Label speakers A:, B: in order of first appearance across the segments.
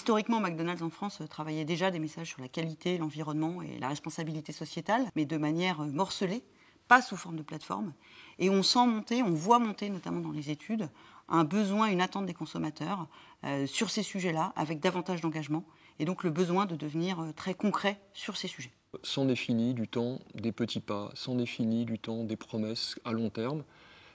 A: Historiquement, McDonald's en France travaillait déjà des messages sur la qualité, l'environnement et la responsabilité sociétale, mais de manière morcelée, pas sous forme de plateforme. Et on voit monter, notamment dans les études, un besoin, une attente des consommateurs sur ces sujets-là, avec davantage d'engagement, et donc le besoin de devenir très concret sur ces sujets.
B: S'en est fini du temps des petits pas, s'en est fini du temps des promesses à long terme.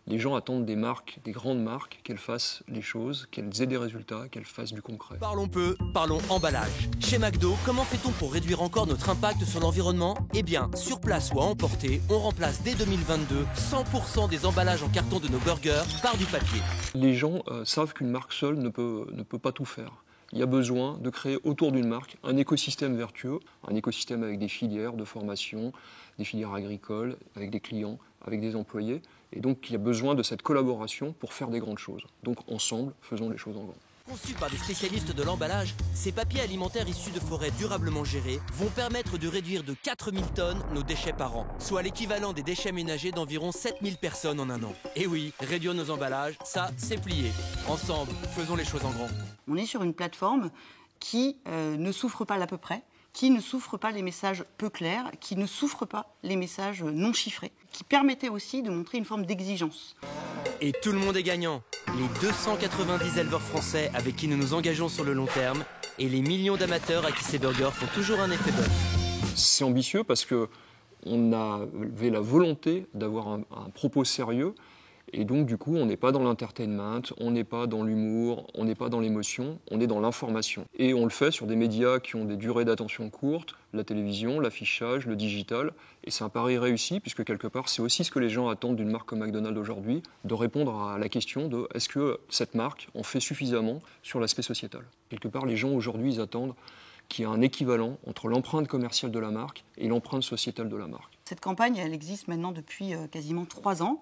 B: Les gens attendent des marques, des grandes marques, qu'elles fassent les choses, qu'elles aient des résultats, qu'elles fassent du concret.
C: Parlons peu, parlons emballage. Chez McDo, comment fait-on pour réduire encore notre impact sur l'environnement ? Eh bien, sur place ou à emporter, on remplace dès 2022 100% des emballages en carton de nos burgers par du papier.
B: Les gens savent qu'une marque seule ne peut pas tout faire. Il y a besoin de créer autour d'une marque un écosystème vertueux, un écosystème avec des filières de formation, des filières agricoles, avec des clients, avec des employés. Et donc, il y a besoin de cette collaboration pour faire des grandes choses. Donc, ensemble, faisons les choses en grand.
C: Conçus par des spécialistes de l'emballage, ces papiers alimentaires issus de forêts durablement gérées vont permettre de réduire de 4000 tonnes nos déchets par an, soit l'équivalent des déchets ménagers d'environ 7000 personnes en un an. Et oui, réduire nos emballages, ça, c'est plié. Ensemble, faisons les choses en grand.
A: On est sur une plateforme qui ne souffre pas l'à peu près, qui ne souffre pas les messages peu clairs, qui ne souffre pas les messages non chiffrés, qui permettait aussi de montrer une forme d'exigence.
C: Et tout le monde est gagnant. Les 290 éleveurs français avec qui nous nous engageons sur le long terme et les millions d'amateurs à qui ces burgers font toujours un effet bœuf.
B: C'est ambitieux parce qu'on avait la volonté d'avoir un propos sérieux. Et donc, du coup, on n'est pas dans l'entertainment, on n'est pas dans l'humour, on n'est pas dans l'émotion, on est dans l'information. Et on le fait sur des médias qui ont des durées d'attention courtes, la télévision, l'affichage, le digital. Et c'est un pari réussi, puisque quelque part, c'est aussi ce que les gens attendent d'une marque comme McDonald's aujourd'hui, de répondre à la question de est-ce que cette marque en fait suffisamment sur l'aspect sociétal. Quelque part, les gens aujourd'hui, ils attendent qu'il y ait un équivalent entre l'empreinte commerciale de la marque et l'empreinte sociétale de la marque.
A: Cette campagne, elle existe maintenant depuis quasiment 3 ans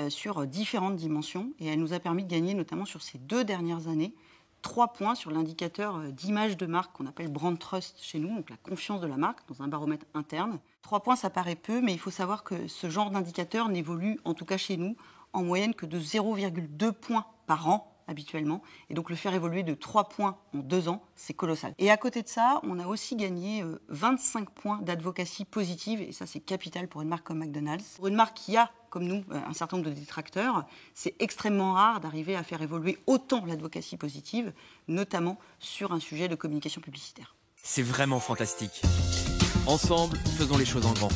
A: sur différentes dimensions et elle nous a permis de gagner, notamment sur ces 2 dernières années, 3 points sur l'indicateur d'image de marque qu'on appelle Brand Trust chez nous, donc la confiance de la marque dans un baromètre interne. 3 points, ça paraît peu, mais il faut savoir que ce genre d'indicateur n'évolue, en tout cas chez nous, en moyenne que de 0,2 points par an habituellement. Et donc le faire évoluer de 3 points en 2 ans, c'est colossal. Et à côté de ça, on a aussi gagné 25 points d'advocacy positive, et ça c'est capital pour une marque comme McDonald's. Pour une marque qui a, comme nous, un certain nombre de détracteurs, c'est extrêmement rare d'arriver à faire évoluer autant l'advocacy positive, notamment sur un sujet de communication publicitaire.
C: C'est vraiment fantastique. Ensemble, faisons les choses en grand.